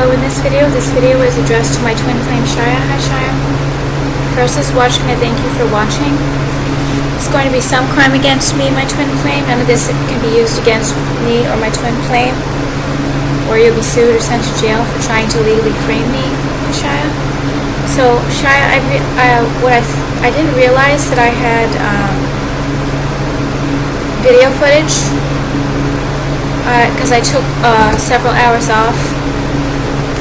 So in this video is addressed to my twin flame Shia. Hi Shia. For those who's watching, I thank you for watching. It's going to be some crime against me and my twin flame. None of this can be used against me or my twin flame. Or you'll be sued or sent to jail for trying to legally frame me, Shia. So Shia, I didn't realize that I had video footage because I took several hours off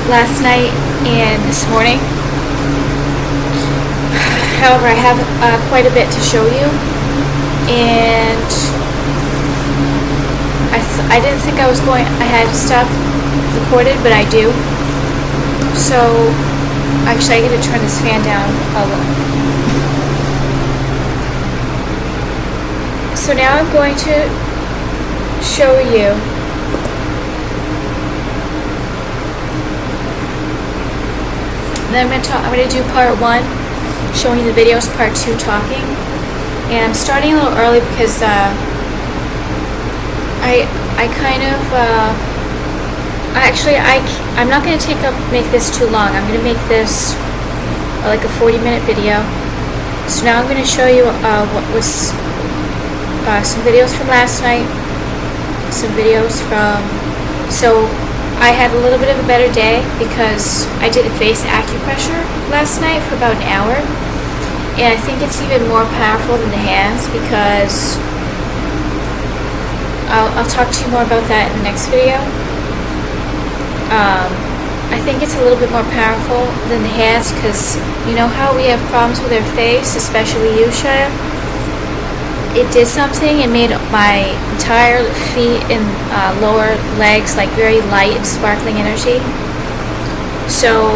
last night and this morning. However, I have quite a bit to show you, and I didn't think I had stuff recorded, but I do. So actually, I gotta turn this fan down a little. So now I'm going to show you then I'm going to do part 1, showing you the videos, part 2, talking. And I'm starting a little early because I'm not going to make this too long. I'm going to make this like a 40-minute video. So now I'm going to show you what was some videos from last night, some videos from, so I had a little bit of a better day because I did face acupressure last night for about an hour, and I think it's even more powerful than the hands because I'll talk to you more about that in the next video. I think it's a little bit more powerful than the hands because you know how we have problems with our face, especially you, Shia? It did something and made my entire feet and lower legs like very light and sparkling energy. So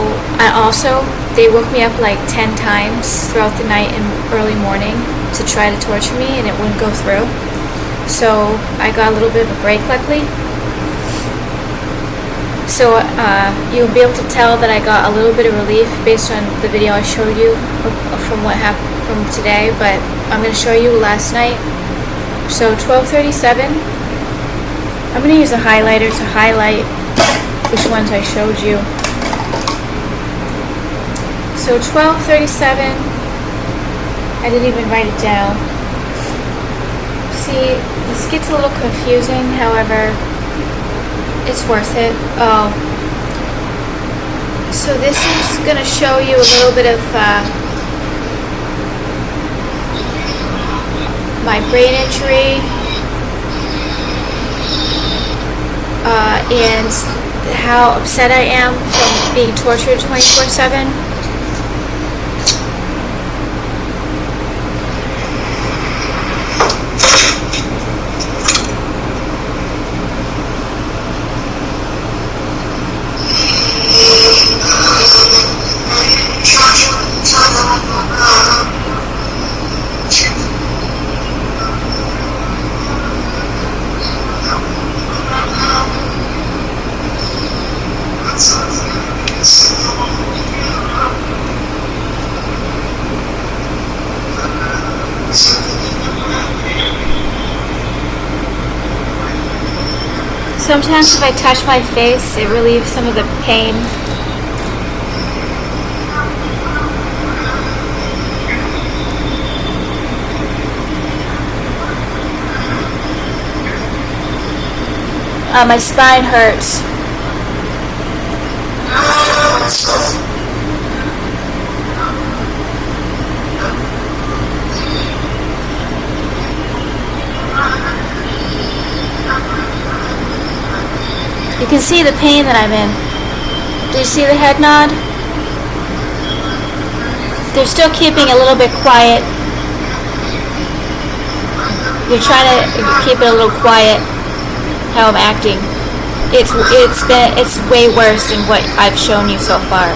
they woke me up like 10 times throughout the night and early morning to try to torture me, and it wouldn't go through. So I got a little bit of a break luckily. So you'll be able to tell that I got a little bit of relief based on the video I showed you from what happened from today, but I'm going to show you last night. So 12:37, I'm going to use a highlighter to highlight which ones I showed you. So 12:37, I didn't even write it down. See, this gets a little confusing, however, it's worth it. Oh, so this is going to show you a little bit of my brain injury and how upset I am from being tortured 24/7. Sometimes if I touch my face, it relieves some of the pain. My spine hurts. You can see the pain that I'm in. Do you see the head nod? They're still keeping a little bit quiet. They're trying to keep it a little quiet, how I'm acting. It's way worse than what I've shown you so far.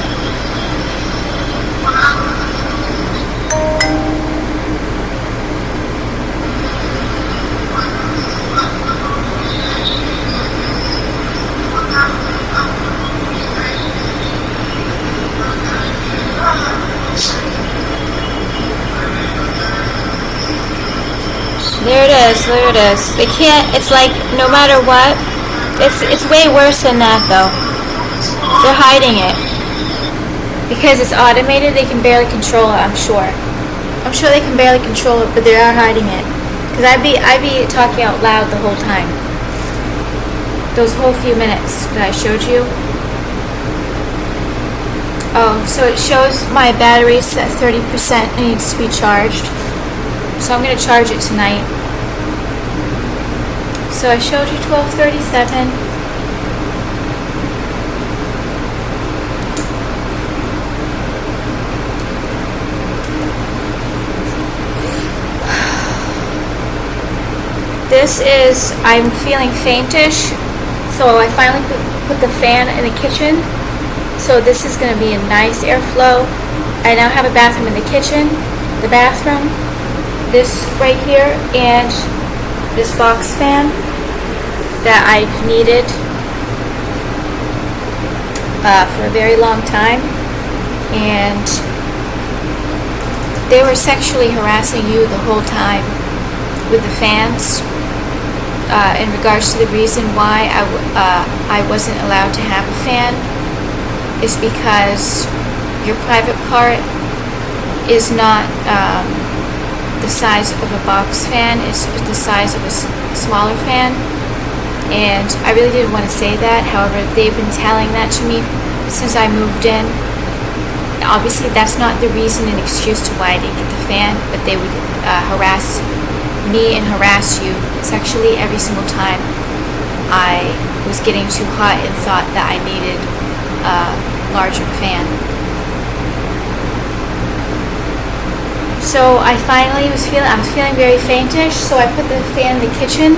There it is, there it is. They can't, it's like, no matter what, it's way worse than that though. They're hiding it. Because it's automated, they can barely control it, I'm sure. I'm sure they can barely control it, but they are hiding it. Because I'd be talking out loud the whole time. Those whole few minutes that I showed you. Oh, so it shows my battery's at 30% and needs to be charged. So I'm going to charge it tonight. So I showed you 1237. This is, I'm feeling faintish, so I finally put the fan in the kitchen. So this is going to be a nice airflow. I now have a bathroom in the kitchen, the bathroom, this right here, and this box fan that I've needed for a very long time. And they were sexually harassing you the whole time with the fans. In regards to the reason why I wasn't allowed to have a fan is because your private part is not the size of a box fan, it's the size of a smaller fan, and I really didn't want to say that. However, they've been telling that to me since I moved in. Obviously that's not the reason and excuse to why I didn't get the fan, but they would harass me and harass you sexually every single time I was getting too hot and thought that I needed a larger fan. So I finally was feeling very faintish, so I put the fan in the kitchen,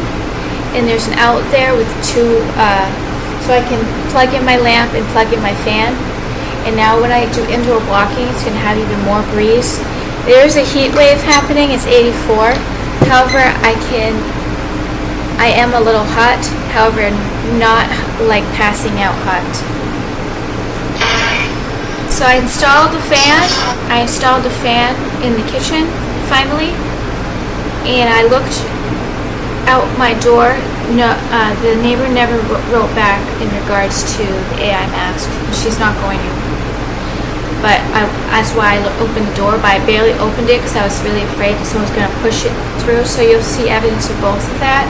and there's an outlet there with two, so I can plug in my lamp and plug in my fan. And now when I do indoor walking, it's going to have even more breeze. There's a heat wave happening, it's 84. However, I am a little hot, however, not like passing out hot. So I installed the fan in the kitchen, finally, and I looked out my door. No, the neighbor never wrote back in regards to the AI mask. She's not going to. But that's why I opened the door, but I barely opened it because I was really afraid that someone was going to push it through. So you'll see evidence of both of that.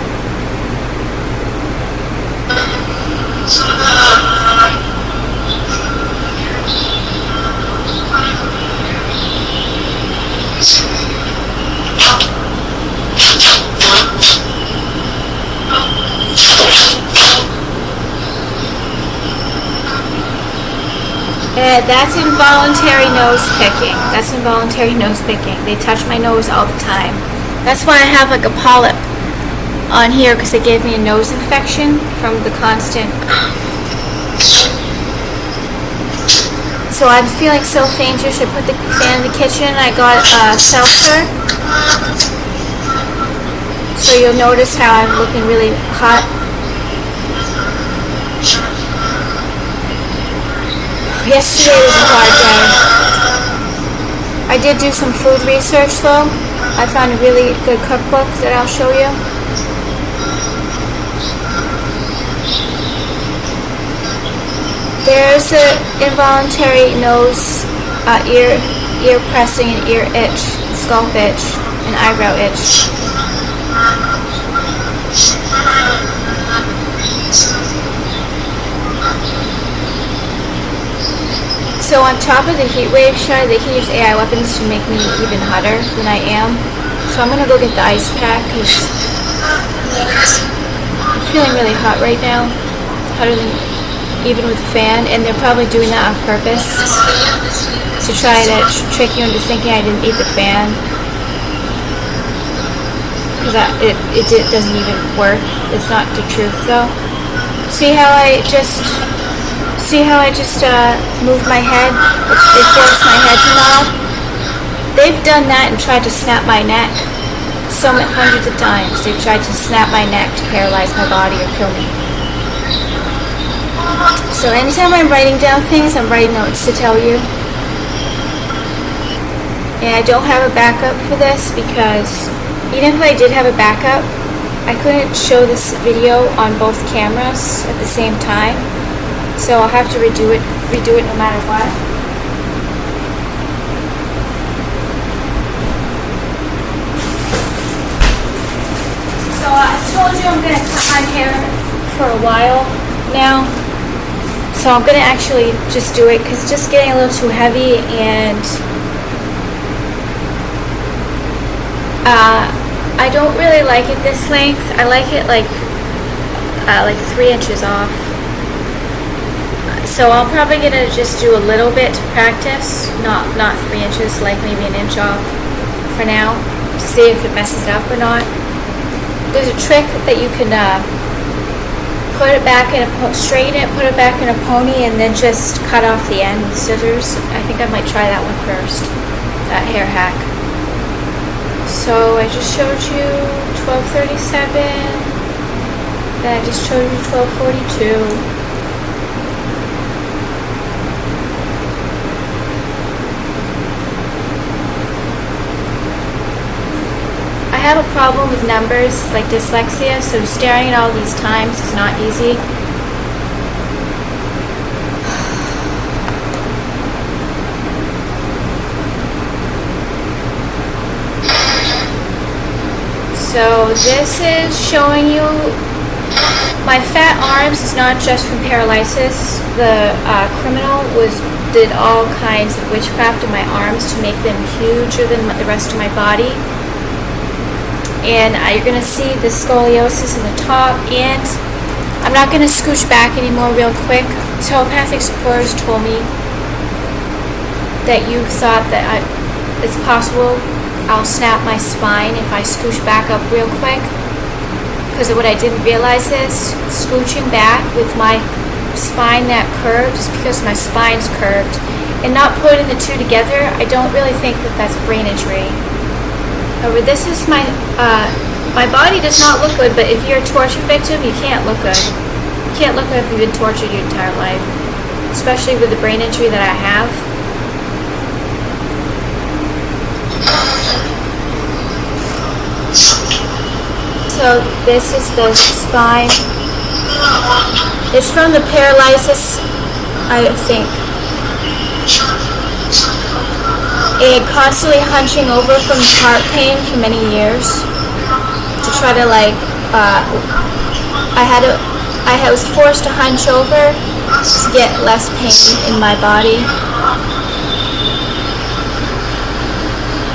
That's involuntary nose picking. That's involuntary nose picking. They touch my nose all the time. That's why I have like a polyp on here, because they gave me a nose infection from the constant. So I'm feeling so faintish. I put the fan in the kitchen. I got a seltzer. So you'll notice how I'm looking really hot. Yesterday was a hard day. I did do some food research though. I found a really good cookbook that I'll show you. There's the involuntary nose, ear pressing and ear itch, scalp itch, and eyebrow itch. So on top of the heat wave shot, they can use AI weapons to make me even hotter than I am. So I'm gonna go get the ice pack because I'm feeling really hot right now, hotter than even with the fan. And they're probably doing that on purpose to try to trick you into thinking I didn't eat the fan, because it doesn't even work. It's not the truth though. See how I just moved my head? It forced my head to nod. They've done that and tried to snap my neck hundreds of times. They've tried to snap my neck to paralyze my body or kill me. So anytime I'm writing down things, I'm writing notes to tell you. And I don't have a backup for this because even if I did have a backup, I couldn't show this video on both cameras at the same time. So I'll have to redo it no matter what. So I told you I'm going to cut my hair for a while now. So I'm going to actually just do it because it's just getting a little too heavy, and I don't really like it this length. I like it like 3 inches off. So I'm probably going to just do a little bit to practice, not 3 inches, like maybe an inch off for now, to see if it messes it up or not. There's a trick that you can put it back in straighten it, put it back in a pony, and then just cut off the end with scissors. I think I might try that one first, that hair hack. So I just showed you 12:37, then I just showed you 12:42. I have a problem with numbers, like dyslexia, so staring at all these times is not easy. So this is showing you my fat arms is not just from paralysis. The criminal did all kinds of witchcraft in my arms to make them huger than the rest of my body. And you're going to see the scoliosis in the top, and I'm not going to scooch back anymore real quick. Telepathic supporters told me that you thought that it's possible I'll snap my spine if I scooch back up real quick, because what I didn't realize is scooching back with my spine that curved is because my spine's curved, and not putting the two together, I don't really think that that's brain injury. However, this is my body does not look good, but if you're a torture victim, you can't look good. You can't look good if you've been tortured your entire life, especially with the brain injury that I have. So this is the spine. It's from the paralysis, I think. And constantly hunching over from heart pain for many years to try to I was forced to hunch over to get less pain in my body.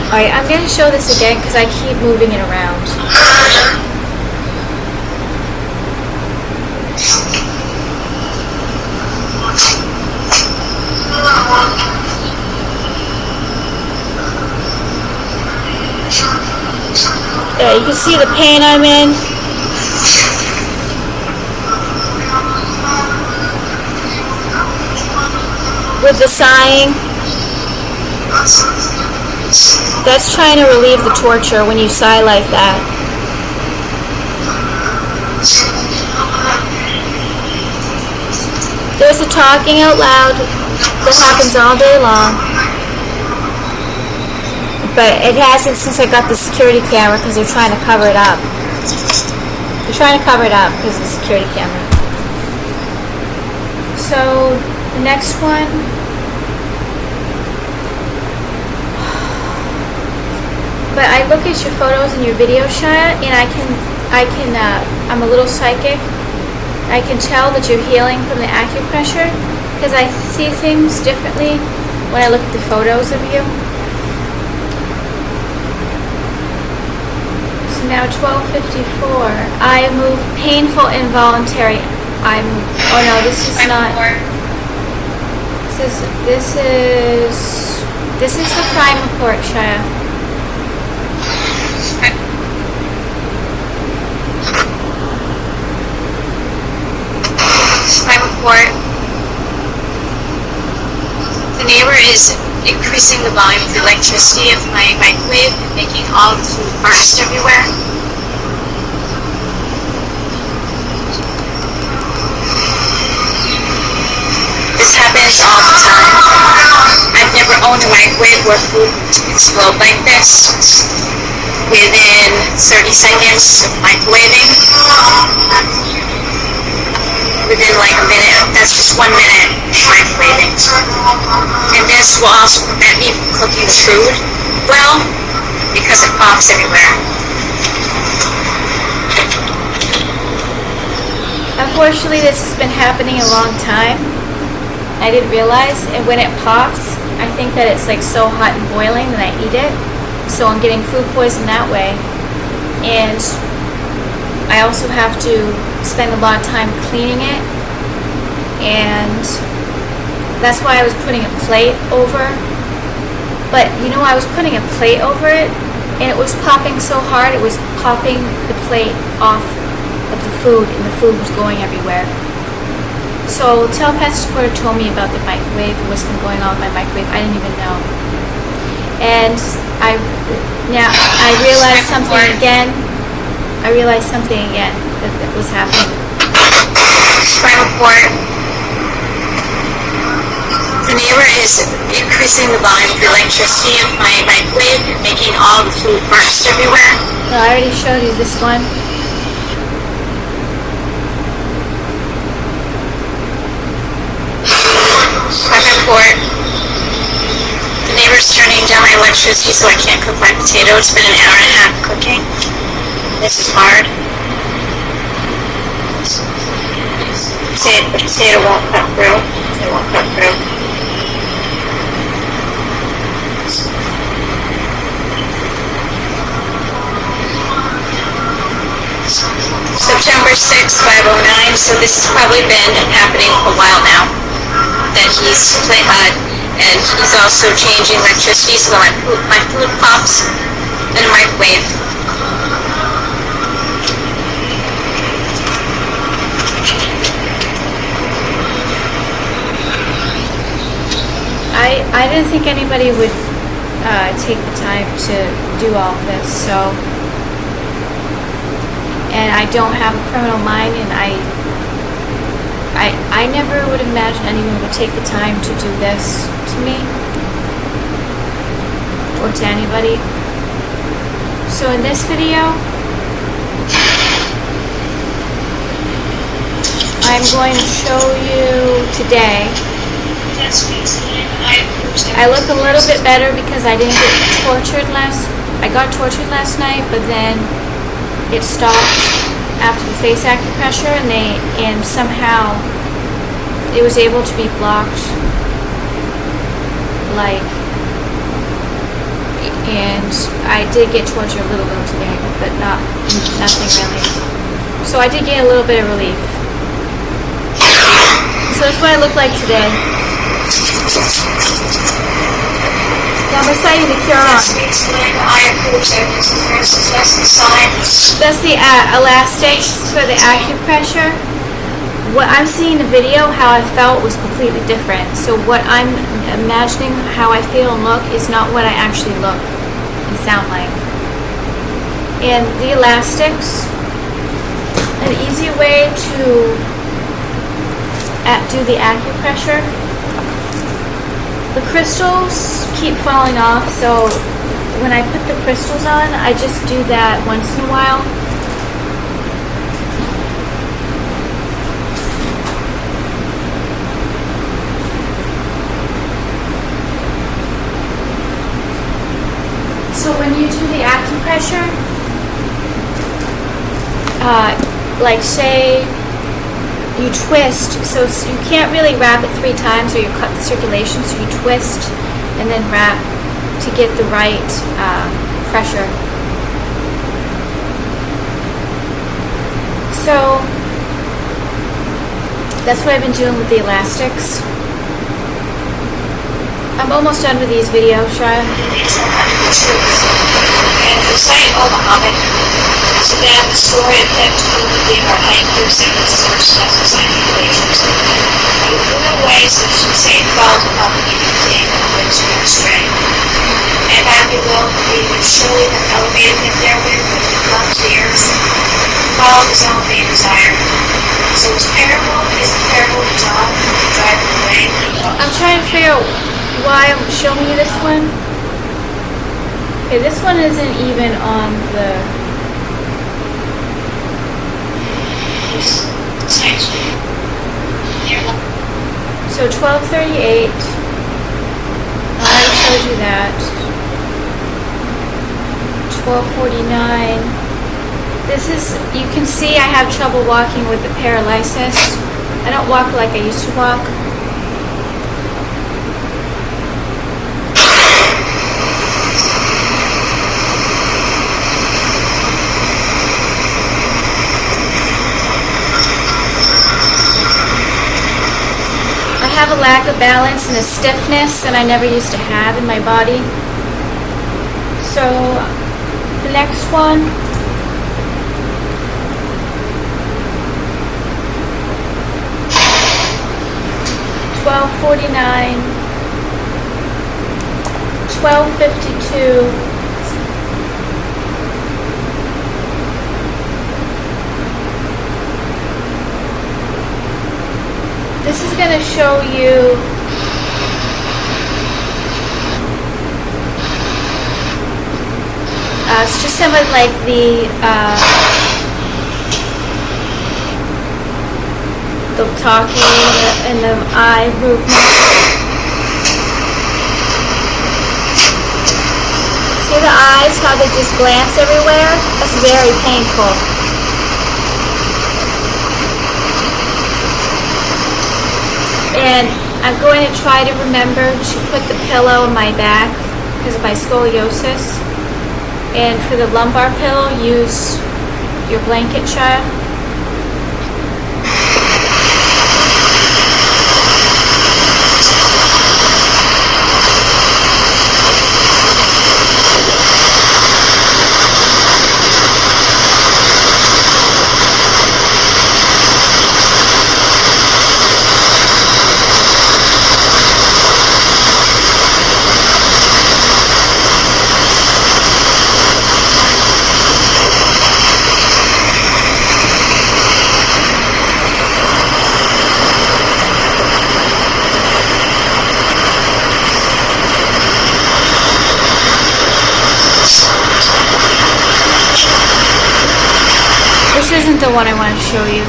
Alright, I'm going to show this again because I keep moving it around. Yeah, you can see the pain I'm in. With the sighing. That's trying to relieve the torture when you sigh like that. There's the talking out loud that happens all day long. But it hasn't since I got the security camera because they're trying to cover it up. They're trying to cover it up because of the security camera. So, the next one. But I look at your photos and your video shot, and I'm a little psychic. I can tell that you're healing from the acupressure because I see things differently when I look at the photos of you. So now 12:54. I move painful, involuntary. Oh no, this is not. This is the crime report, Shia. Crime report. The neighbor is increasing the volume of the electricity of my microwave and making all the food burst everywhere. This happens all the time. I've never owned a microwave where food would explode like this within 30 seconds of microwaving. within like a minute. That's just 1 minute microwaving. And this will also prevent me from cooking the food well because it pops everywhere. Unfortunately, this has been happening a long time. I didn't realize, and when it pops, I think that it's like so hot and boiling that I eat it. So I'm getting food poison that way. And I also have to spend a lot of time cleaning it. And that's why I was putting a plate over. But you know, I was putting a plate over it, and it was popping so hard, it was popping the plate off of the food, and the food was going everywhere. So Telepathic Supporter told me about the microwave and what's been going on with my microwave. I didn't even know. And I realized something again. I realized something again that was happening. Spinal cord. The neighbor is increasing the volume of the electricity in my microwave and making all the food burst everywhere. No, I already showed you this one. Spinal cord. The neighbor's turning down my electricity so I can't cook my potato. It's been an hour and a half cooking. This is hard. The potato won't cut through. It won't cut through. September 6th, 509. So this has probably been happening for a while now. That he's and he's also changing electricity so that my food pops in a microwave. I didn't think anybody would take the time to do all of this, so, and I don't have a criminal mind, and I never would imagine anyone would take the time to do this to me or to anybody. So in this video, I'm going to show you today. I look a little bit better because I didn't get tortured I got tortured last night, but then it stopped after the face acupressure, and somehow it was able to be blocked, and I did get tortured a little today, but nothing really. So I did get a little bit of relief. So that's what I look like today. Now I'm reciting the Quran. That's the elastics for the acupressure. What I'm seeing in the video, how I felt, was completely different. So what I'm imagining how I feel and look is not what I actually look and sound like. And the elastics, an easy way to do the acupressure. The crystals keep falling off, so when I put the crystals on, I just do that once in a while. So when you do the acupressure, like say you twist, so you can't really wrap it 3 times or you cut the circulation, so you twist and then wrap to get the right pressure. So that's what I've been doing with the elastics. I'm almost done with these videos, Shia. So that the story of them gave our life through sickness or stresses and tribulations. And in no ways that she say fall to help me take which we astray. And by we will, we would surely have elevated him therewith when he comes to the earth, all his own vain desire. So his parable is a parable of John, to drive him away. I'm trying to figure out why I'm showing you this one. Okay, this one isn't even on the... So 1238. I already showed you that. 1249. This is, you can see I have trouble walking with the paralysis. I don't walk like I used to walk. I have a lack of balance and a stiffness that I never used to have in my body. So the next one, $12.49, $12.52, this is going to show you it's just some of like the talking and the eye movement. See the eyes, how they just glance everywhere? That's very painful. And I'm going to try to remember to put the pillow on my back because of my scoliosis. And for the lumbar pillow, use your blanket, child. This isn't the one I want to show you.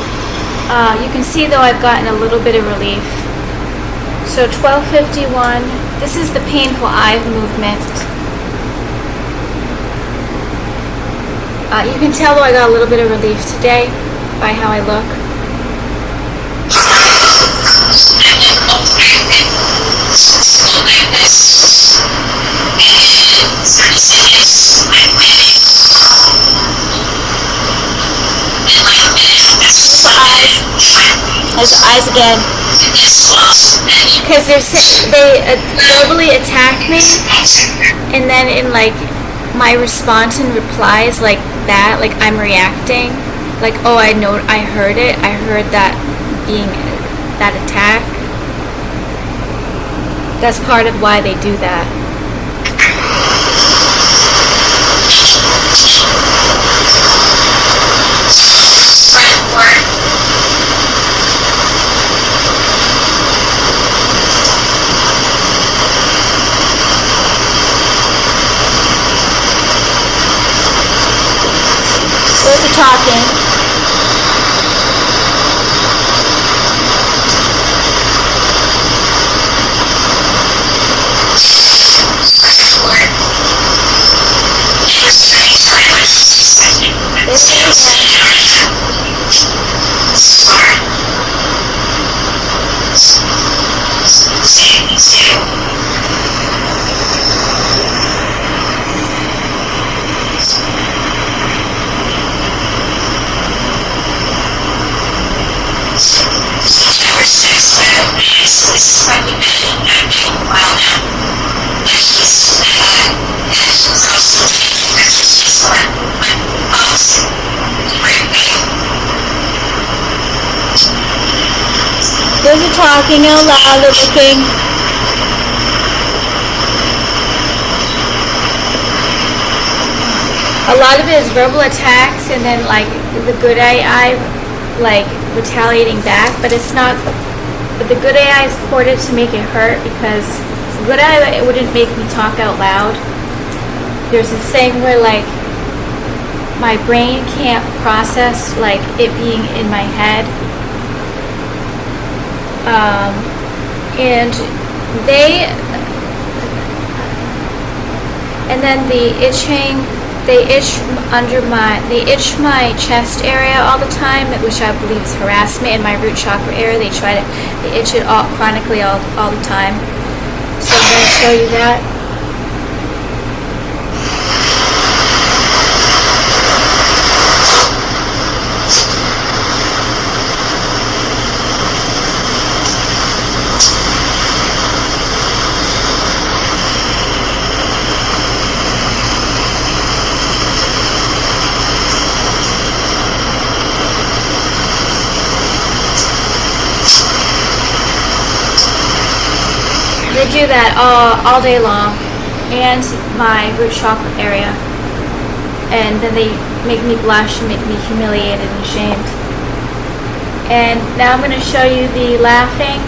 You can see though I've gotten a little bit of relief. So 1251, this is the painful eye movement. You can tell though I got a little bit of relief today by how I look. There's eyes again. Because they verbally attack me, and then in like my response and replies like that, like I'm reacting, like oh I heard it, I heard that being that attack. That's part of why they do that. Those are talking. Those are talking out loud, they're looking. A lot of it is verbal attacks and then like the good AI like retaliating back, but it's not, but the good AI is coded to make it hurt because the good AI it wouldn't make me talk out loud. There's this thing where like my brain can't process like it being in my head. And they, and then the itching, they itch my chest area all the time, which I believe is harassment. In my root chakra area, they itch it all chronically all the time. So I'm going to show you that. They do that all day long, and my root chakra area, and then they make me blush and make me humiliated and ashamed. And now I'm going to show you the laughing.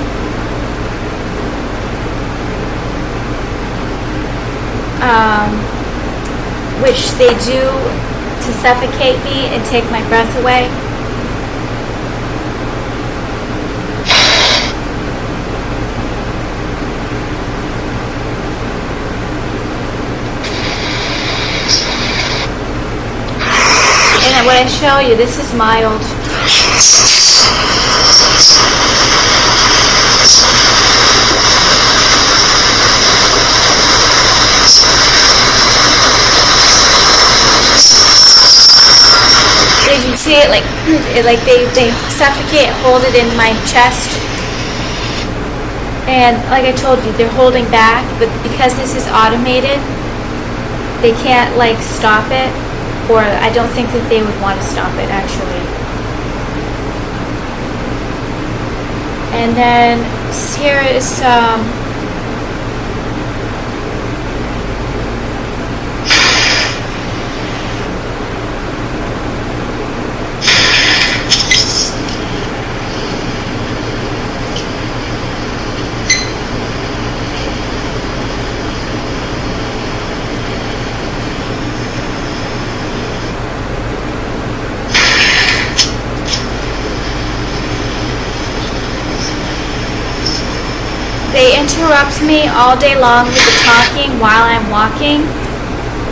Which they do to suffocate me and take my breath away. And when I show you, this is mild. Did you see it? Like they suffocate, hold it in my chest. And like I told you, they're holding back, but because this is automated, they can't like stop it. Or I don't think that they would want to stop it, actually. And then here is they interrupt me all day long with the talking while I'm walking.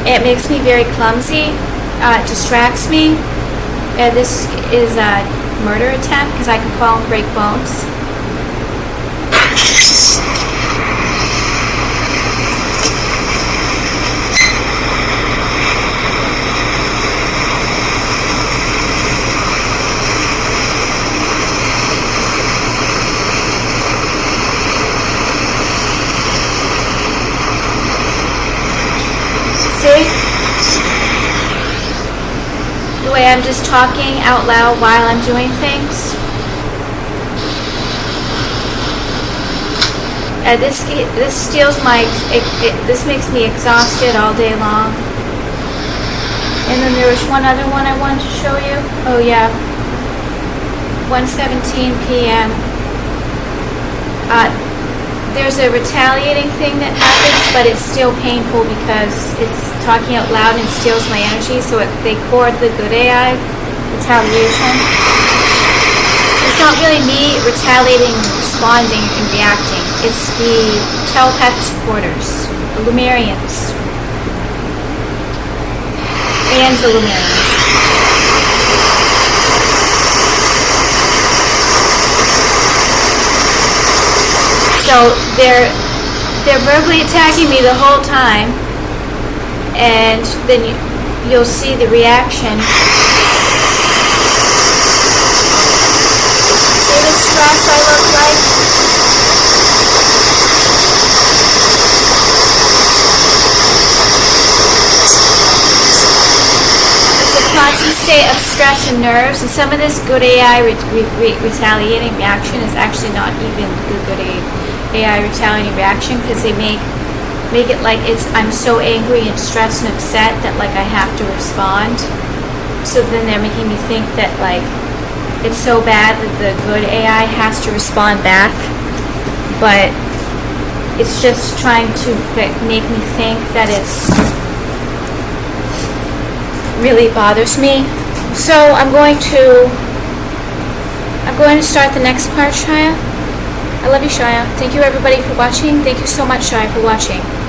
It makes me very clumsy. It distracts me. This is a murder attempt because I can fall and break bones. See? The way I'm just talking out loud while I'm doing things. This steals my, this makes me exhausted all day long. And then there was one other one I wanted to show you. Oh yeah. 1:17 p.m. There's a retaliating thing that happens, but it's still painful because it's talking out loud and steals my energy, so they cord the good AI retaliation. It's not really me retaliating, responding, and reacting. It's the telepathic supporters, the Lumerians, and the Lumerians. So they're verbally attacking me the whole time, and then you'll see the reaction. See the stress I look like? It's a constant state of stress and nerves, and some of this good AI retaliating reaction is actually not even good AI retaliating reaction, because they make it like I'm so angry and stressed and upset that like I have to respond. So then they're making me think that like it's so bad that the good AI has to respond back, but it's just trying to make me think that it's really bothers me. So I'm going to start the next part, Shia. I love you, Shia. Thank you, everybody, for watching. Thank you so much, Shia, for watching.